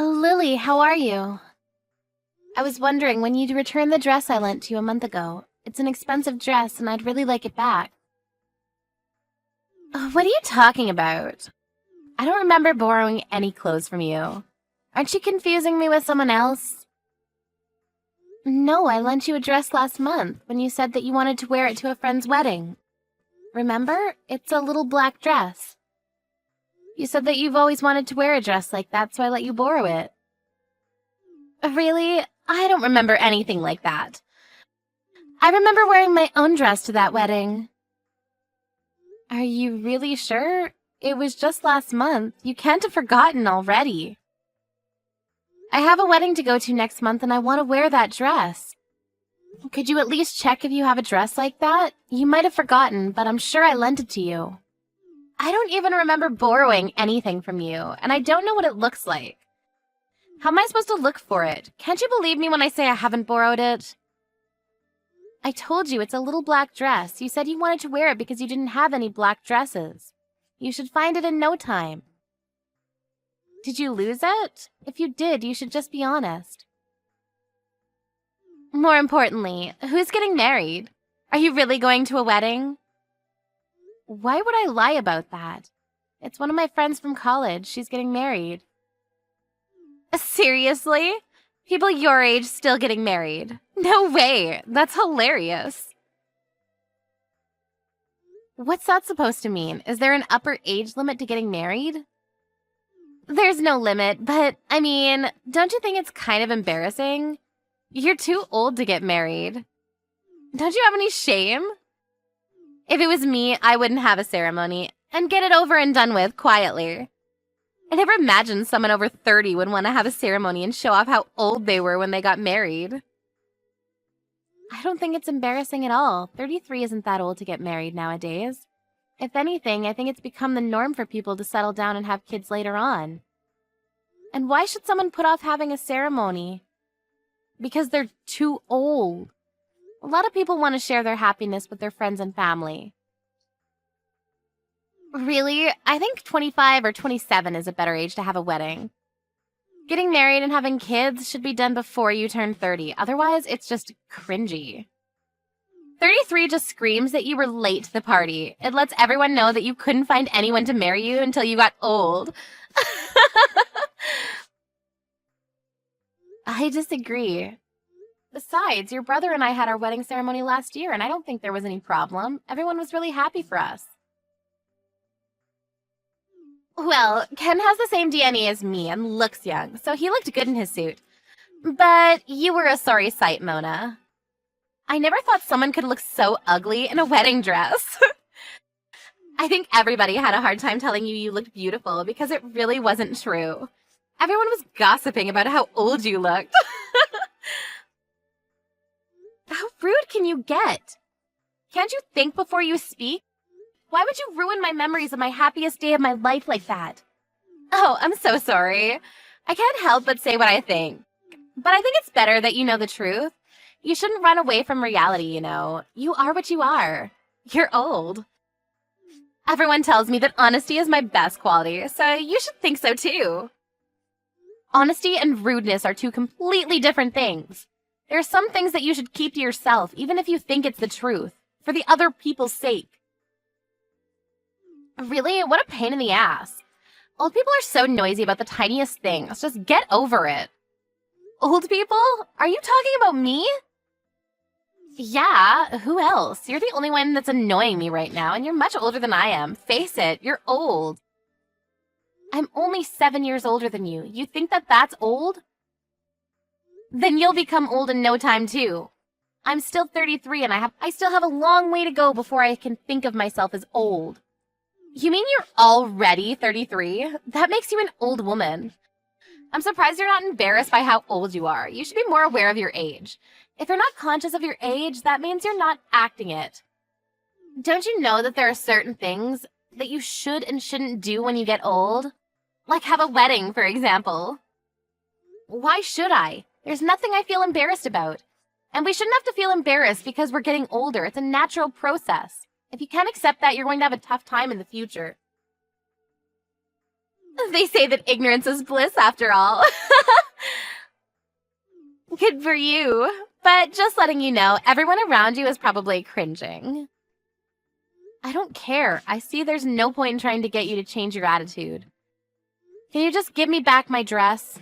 Oh, Lily, how are you? I was wondering when you'd return the dress I lent you a month ago. It's an expensive dress, and I'd really like it back. What are you talking about? I don't remember borrowing any clothes from you. Aren't you confusing me with someone else? No, I lent you a dress last month when you said that you wanted to wear it to a friend's wedding. Remember? It's a little black dress. You said that you've always wanted to wear a dress like that, so I let you borrow it. Really? I don't remember anything like that. I remember wearing my own dress to that wedding. Are you really sure? It was just last month. You can't have forgotten already. I have a wedding to go to next month and I want to wear that dress. Could you at least check if you have a dress like that? You might have forgotten, but I'm sure I lent it to you. I don't even remember borrowing anything from you, and I don't know what it looks like. How am I supposed to look for it? Can't you believe me when I say I haven't borrowed it? I told you it's a little black dress. You said you wanted to wear it because you didn't have any black dresses. You should find it in no time. Did you lose it? If you did, you should just be honest. More importantly, who's getting married? Are you really going to a wedding? Why would I lie about that? It's one of my friends from college. She's getting married. Seriously? People your age still getting married? No way! That's hilarious. What's that supposed to mean? Is there an upper age limit to getting married? There's no limit, but, I mean, don't you think it's kind of embarrassing? You're too old to get married. Don't you have any shame? If it was me, I wouldn't have a ceremony and get it over and done with quietly. I never imagined someone over 30 would want to have a ceremony and show off how old they were when they got married. I don't think it's embarrassing at all. 33 isn't that old to get married nowadays. If anything, I think it's become the norm for people to settle down and have kids later on. And why should someone put off having a ceremony? Because they're too old. A lot of people want to share their happiness with their friends and family. Really? I think 25 or 27 is a better age to have a wedding. Getting married and having kids should be done before you turn 30. Otherwise, it's just cringy. 33 just screams that you were late to the party. It lets everyone know that you couldn't find anyone to marry you until you got old. I disagree. Besides, your brother and I had our wedding ceremony last year, and I don't think there was any problem. Everyone was really happy for us. Well, Ken has the same DNA as me and looks young, so he looked good in his suit. But you were a sorry sight, Mona. I never thought someone could look so ugly in a wedding dress. I think everybody had a hard time telling you looked beautiful because it really wasn't true. Everyone was gossiping about how old you looked. How rude can you get? Can't you think before you speak? Why would you ruin my memories of my happiest day of my life like that? Oh, I'm so sorry. I can't help but say what I think. But I think it's better that you know the truth. You shouldn't run away from reality, you know. You are what you are. You're old. Everyone tells me that honesty is my best quality, so you should think so too. Honesty and rudeness are two completely different things. There are some things that you should keep to yourself, even if you think it's the truth, for the other people's sake. Really? What a pain in the ass. Old people are so noisy about the tiniest things. Just get over it. Old people? Are you talking about me? Yeah, who else? You're the only one that's annoying me right now, and you're much older than I am. Face it, you're old. I'm only 7 years older than you. You think that that's old? Then you'll become old in no time, too. I'm still 33, and I still have a long way to go before I can think of myself as old. You mean you're already 33? That makes you an old woman. I'm surprised you're not embarrassed by how old you are. You should be more aware of your age. If you're not conscious of your age, that means you're not acting it. Don't you know that there are certain things that you should and shouldn't do when you get old? Like have a wedding, for example. Why should I? There's nothing I feel embarrassed about. And we shouldn't have to feel embarrassed because we're getting older. It's a natural process. If you can't accept that, you're going to have a tough time in the future. They say that ignorance is bliss after all. Good for you. But just letting you know, everyone around you is probably cringing. I don't care. I see there's no point in trying to get you to change your attitude. Can you just give me back my dress?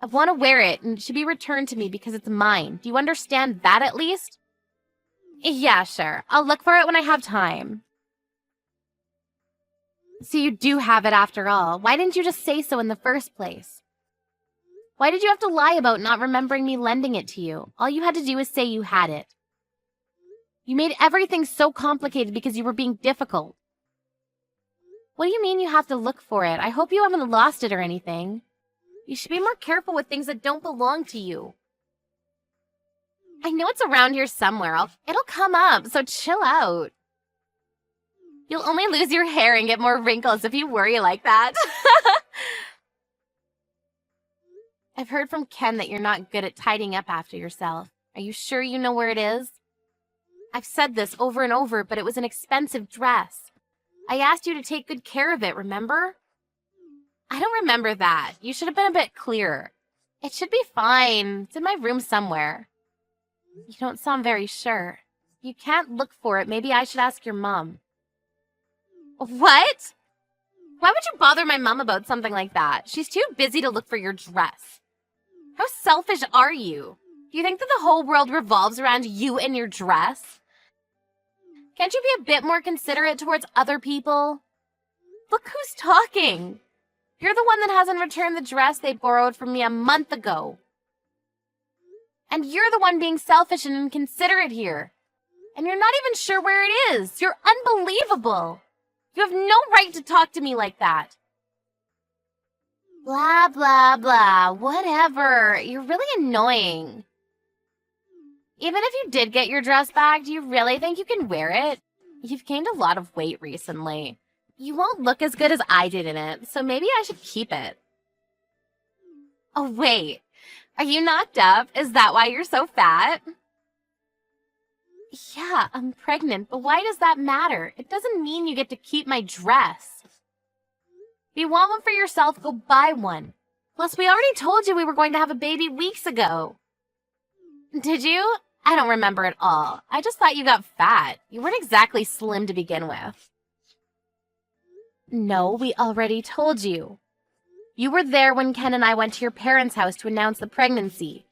I want to wear it, and it should be returned to me because it's mine. Do you understand that at least? Yeah, sure. I'll look for it when I have time. So you do have it after all. Why didn't you just say so in the first place? Why did you have to lie about not remembering me lending it to you? All you had to do was say you had it. You made everything so complicated because you were being difficult. What do you mean you have to look for it? I hope you haven't lost it or anything. You should be more careful with things that don't belong to you. I know it's around here somewhere. It'll come up, so chill out. You'll only lose your hair and get more wrinkles if you worry like that. I've heard from Ken that you're not good at tidying up after yourself. Are you sure you know where it is? I've said this over and over, but it was an expensive dress. I asked you to take good care of it, remember? I don't remember that. You should have been a bit clearer. It should be fine. It's in my room somewhere. You don't sound very sure. You can't look for it. Maybe I should ask your mom. What? Why would you bother my mom about something like that? She's too busy to look for your dress. How selfish are you? Do you think that the whole world revolves around you and your dress? Can't you be a bit more considerate towards other people? Look who's talking. You're the one that hasn't returned the dress they borrowed from me a month ago. And you're the one being selfish and inconsiderate here. And you're not even sure where it is. You're unbelievable. You have no right to talk to me like that. Blah, blah, blah. Whatever. You're really annoying. Even if you did get your dress back, do you really think you can wear it? You've gained a lot of weight recently. You won't look as good as I did in it, so maybe I should keep it. Oh, wait. Are you knocked up? Is that why you're so fat? Yeah, I'm pregnant, but why does that matter? It doesn't mean you get to keep my dress. If you want one for yourself, go buy one. Plus, we already told you we were going to have a baby weeks ago. Did you? I don't remember at all. I just thought you got fat. You weren't exactly slim to begin with. No, we already told you. You were there when Ken and I went to your parents' house to announce the pregnancy.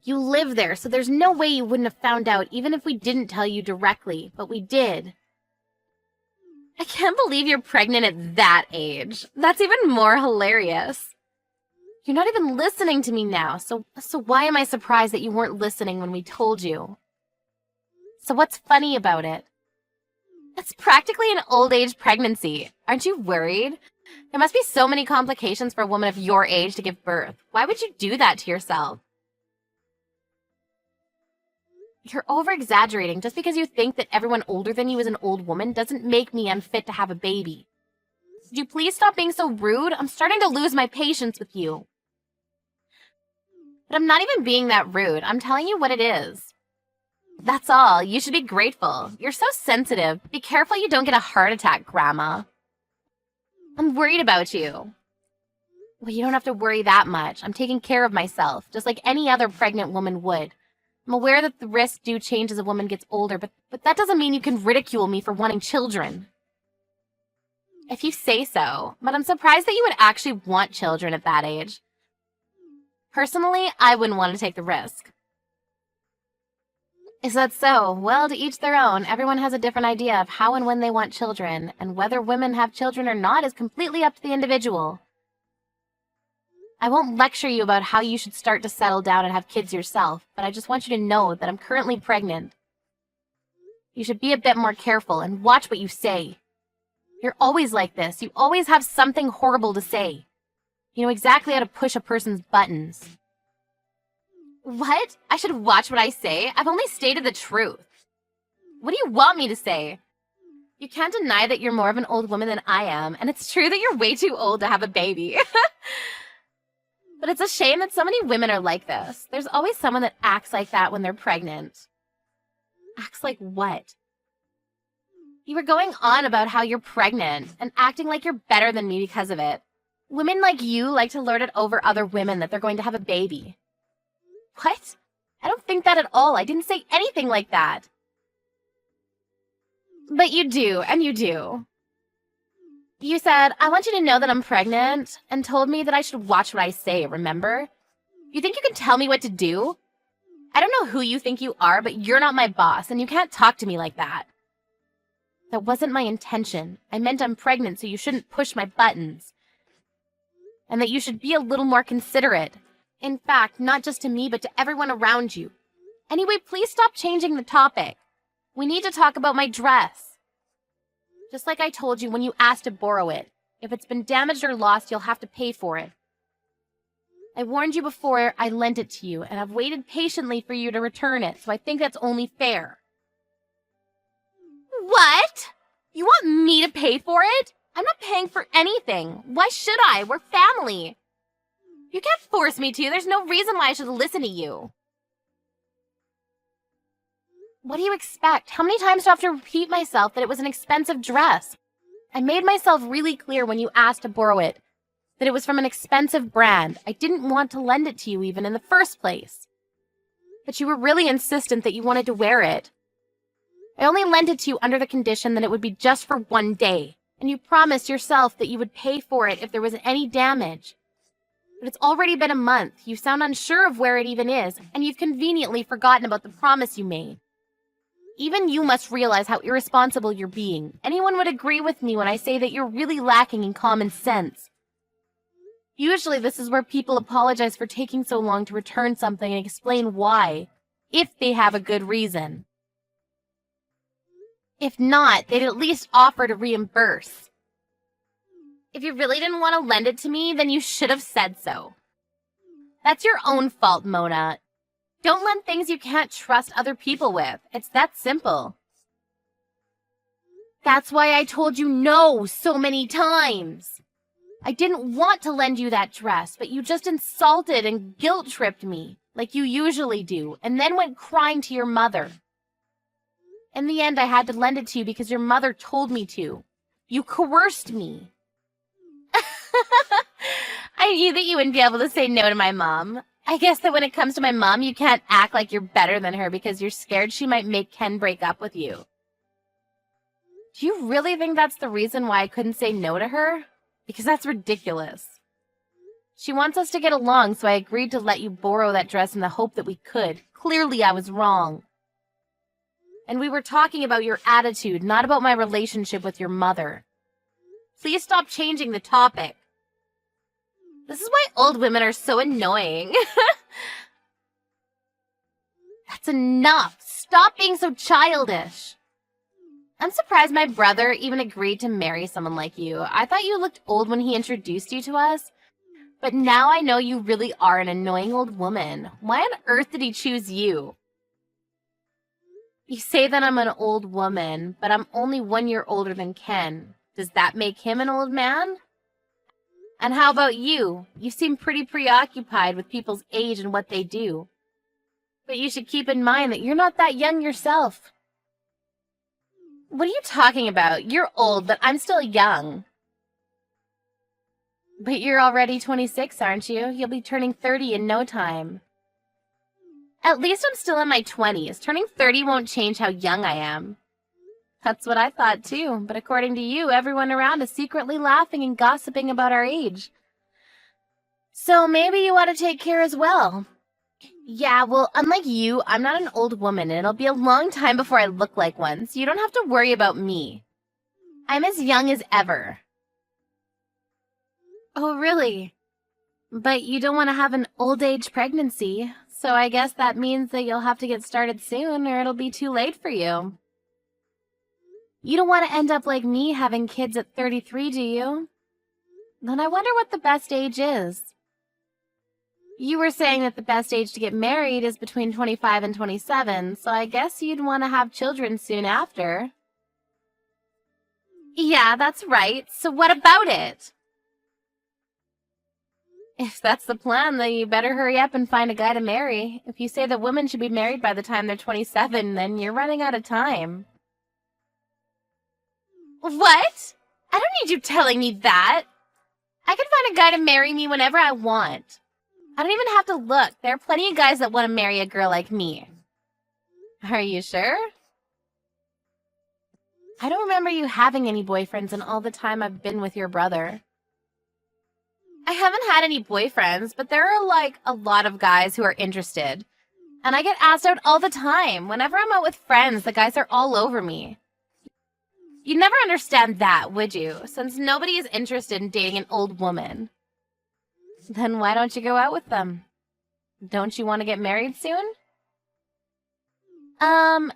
You live there, so there's no way you wouldn't have found out even if we didn't tell you directly, but we did. I can't believe you're pregnant at that age. That's even more hilarious. You're not even listening to me now, so why am I surprised that you weren't listening when we told you? So what's funny about it? It's practically an old age pregnancy. Aren't you worried? There must be so many complications for a woman of your age to give birth. Why would you do that to yourself? You're over-exaggerating. Just because you think that everyone older than you is an old woman doesn't make me unfit to have a baby. Could you please stop being so rude? I'm starting to lose my patience with you. But I'm not even being that rude. I'm telling you what it is. That's all. You should be grateful. You're so sensitive. Be careful you don't get a heart attack, Grandma. I'm worried about you. Well, you don't have to worry that much. I'm taking care of myself, just like any other pregnant woman would. I'm aware that the risks do change as a woman gets older, but that doesn't mean you can ridicule me for wanting children. If you say so, but I'm surprised that you would actually want children at that age. Personally, I wouldn't want to take the risk. Is that so? Well, to each their own. Everyone has a different idea of how and when they want children, and whether women have children or not is completely up to the individual. I won't lecture you about how you should start to settle down and have kids yourself, but I just want you to know that I'm currently pregnant. You should be a bit more careful and watch what you say. You're always like this. You always have something horrible to say. You know exactly how to push a person's buttons. What? I should watch what I say? I've only stated the truth. What do you want me to say? You can't deny that you're more of an old woman than I am, and it's true that you're way too old to have a baby. But it's a shame that so many women are like this. There's always someone that acts like that when they're pregnant. Acts like what? You were going on about how you're pregnant and acting like you're better than me because of it. Women like you like to lord it over other women that they're going to have a baby. What? I don't think that at all. I didn't say anything like that. But you do, and you do. You said, I want you to know that I'm pregnant, and told me that I should watch what I say, remember? You think you can tell me what to do? I don't know who you think you are, but you're not my boss, and you can't talk to me like that. That wasn't my intention. I meant I'm pregnant, so you shouldn't push my buttons. And that you should be a little more considerate. In fact, not just to me, but to everyone around you. Anyway, please stop changing the topic. We need to talk about my dress. Just like I told you when you asked to borrow it. If it's been damaged or lost, you'll have to pay for it. I warned you before I lent it to you, and I've waited patiently for you to return it, so I think that's only fair. What? You want me to pay for it? I'm not paying for anything. Why should I? We're family. You can't force me to. There's no reason why I should listen to you. What do you expect? How many times do I have to repeat myself that it was an expensive dress? I made myself really clear when you asked to borrow it that it was from an expensive brand. I didn't want to lend it to you even in the first place. But you were really insistent that you wanted to wear it. I only lent it to you under the condition that it would be just for one day, and you promised yourself that you would pay for it if there was any damage. But it's already been a month. You sound unsure of where it even is, and you've conveniently forgotten about the promise you made. Even you must realize how irresponsible you're being. Anyone would agree with me when I say that you're really lacking in common sense. Usually this is where people apologize for taking so long to return something and explain why, if they have a good reason. If not, they'd at least offer to reimburse. If you really didn't want to lend it to me, then you should have said so. That's your own fault, Mona. Don't lend things you can't trust other people with. It's that simple. That's why I told you no so many times. I didn't want to lend you that dress, but you just insulted and guilt-tripped me, like you usually do, and then went crying to your mother. In the end, I had to lend it to you because your mother told me to. You coerced me. I knew that you wouldn't be able to say no to my mom. I guess that when it comes to my mom, you can't act like you're better than her because you're scared she might make Ken break up with you. Do you really think that's the reason why I couldn't say no to her? Because that's ridiculous. She wants us to get along, so I agreed to let you borrow that dress in the hope that we could. Clearly, I was wrong. And we were talking about your attitude, not about my relationship with your mother. Please stop changing the topic. This is why old women are so annoying. That's enough. Stop being so childish. I'm surprised my brother even agreed to marry someone like you. I thought you looked old when he introduced you to us. But now I know you really are an annoying old woman. Why on earth did he choose you? You say that I'm an old woman, but I'm only 1 year older than Ken. Does that make him an old man? And how about you? You seem pretty preoccupied with people's age and what they do. But you should keep in mind that you're not that young yourself. What are you talking about? You're old, but I'm still young. But you're already 26, aren't you? You'll be turning 30 in no time. At least I'm still in my 20s. Turning 30 won't change how young I am. That's what I thought too, but according to you, everyone around is secretly laughing and gossiping about our age. So maybe you ought to take care as well. Yeah, well, unlike you, I'm not an old woman, and it'll be a long time before I look like one, so you don't have to worry about me. I'm as young as ever. Oh, really? But you don't want to have an old age pregnancy, so I guess that means that you'll have to get started soon, or it'll be too late for you. You don't want to end up like me having kids at 33, do you? Then I wonder what the best age is. You were saying that the best age to get married is between 25 and 27, so I guess you'd want to have children soon after. Yeah, that's right. So what about it? If that's the plan, then you better hurry up and find a guy to marry. If you say that women should be married by the time they're 27, then you're running out of time. What? I don't need you telling me that. I can find a guy to marry me whenever I want. I don't even have to look. There are plenty of guys that want to marry a girl like me. Are you sure? I don't remember you having any boyfriends in all the time I've been with your brother. I haven't had any boyfriends, but there are, like, a lot of guys who are interested. And I get asked out all the time. Whenever I'm out with friends, the guys are all over me. You'd never understand that, would you? Since nobody is interested in dating an old woman. Then why don't you go out with them? Don't you want to get married soon?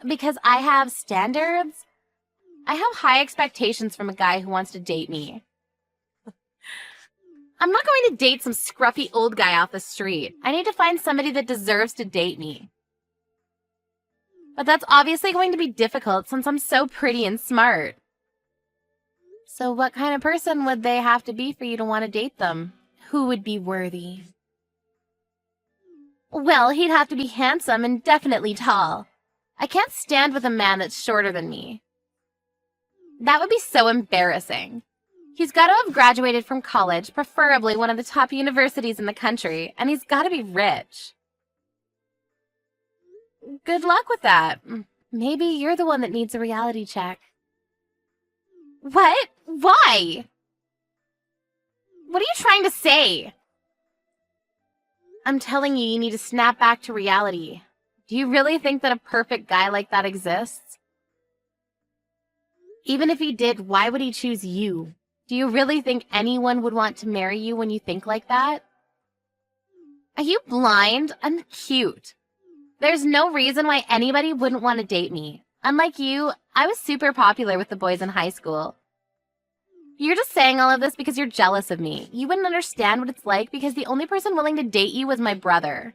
Because I have standards. I have high expectations from a guy who wants to date me. I'm not going to date some scruffy old guy off the street. I need to find somebody that deserves to date me. But that's obviously going to be difficult since I'm so pretty and smart. So what kind of person would they have to be for you to want to date them? Who would be worthy? Well, he'd have to be handsome and definitely tall. I can't stand with a man that's shorter than me. That would be so embarrassing. He's got to have graduated from college, preferably one of the top universities in the country, and he's got to be rich. Good luck with that. Maybe you're the one that needs a reality check. What? Why? What are you trying to say? I'm telling you, you need to snap back to reality. Do you really think that a perfect guy like that exists? Even if he did, why would he choose you? Do you really think anyone would want to marry you when you think like that? Are you blind? I'm cute. There's no reason why anybody wouldn't want to date me. Unlike you, I was super popular with the boys in high school. You're just saying all of this because you're jealous of me. You wouldn't understand what it's like because the only person willing to date you was my brother.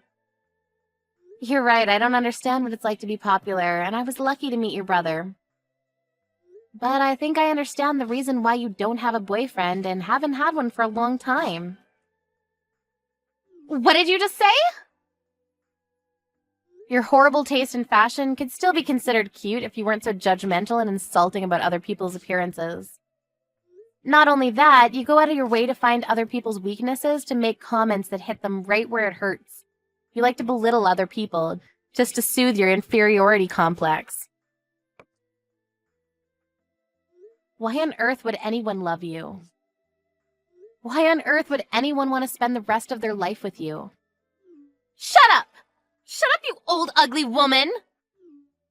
You're right, I don't understand what it's like to be popular, and I was lucky to meet your brother. But I think I understand the reason why you don't have a boyfriend and haven't had one for a long time. What did you just say? Your horrible taste in fashion could still be considered cute if you weren't so judgmental and insulting about other people's appearances. Not only that, you go out of your way to find other people's weaknesses to make comments that hit them right where it hurts. You like to belittle other people just to soothe your inferiority complex. Why on earth would anyone love you? Why on earth would anyone want to spend the rest of their life with you? Shut up! Shut up, you old ugly woman!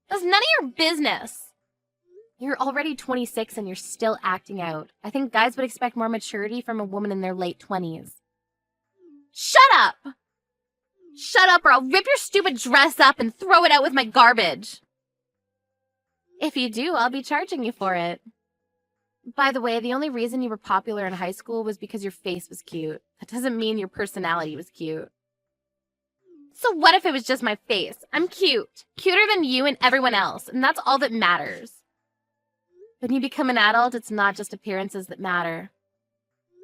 That's none of your business. You're already 26 and you're still acting out. I think guys would expect more maturity from a woman in their late 20s. Shut up! Shut up or I'll rip your stupid dress up and throw it out with my garbage. If you do, I'll be charging you for it. By the way, the only reason you were popular in high school was because your face was cute. That doesn't mean your personality was cute. So what if it was just my face? I'm cute. Cuter than you and everyone else, and that's all that matters. When you become an adult, it's not just appearances that matter.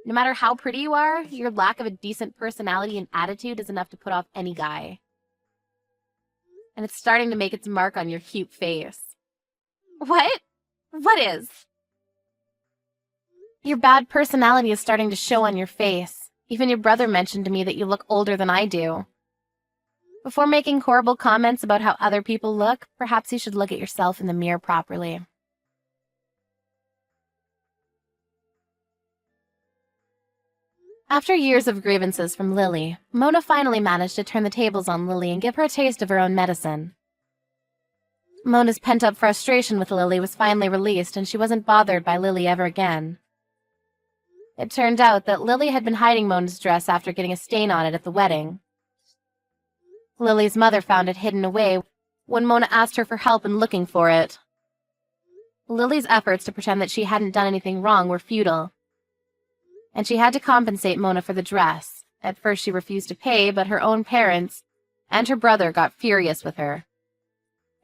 No matter how pretty you are, your lack of a decent personality and attitude is enough to put off any guy. And it's starting to make its mark on your cute face. What? What is? Your bad personality is starting to show on your face. Even your brother mentioned to me that you look older than I do. Before making horrible comments about how other people look, perhaps you should look at yourself in the mirror properly. After years of grievances from Lily, Mona finally managed to turn the tables on Lily and give her a taste of her own medicine. Mona's pent-up frustration with Lily was finally released, and she wasn't bothered by Lily ever again. It turned out that Lily had been hiding Mona's dress after getting a stain on it at the wedding. Lily's mother found it hidden away when Mona asked her for help in looking for it. Lily's efforts to pretend that she hadn't done anything wrong were futile, and she had to compensate Mona for the dress. At first she refused to pay, but her own parents and her brother got furious with her,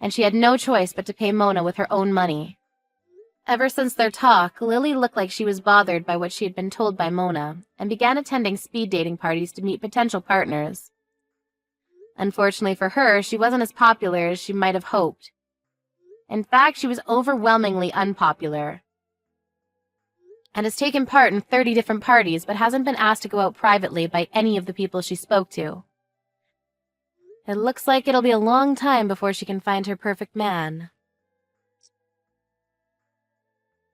and she had no choice but to pay Mona with her own money. Ever since their talk, Lily looked like she was bothered by what she had been told by Mona, and began attending speed dating parties to meet potential partners. Unfortunately for her, she wasn't as popular as she might have hoped. In fact, she was overwhelmingly unpopular. and has taken part in 30 different parties but hasn't been asked to go out privately by any of the people she spoke to. It looks like it'll be a long time before she can find her perfect man.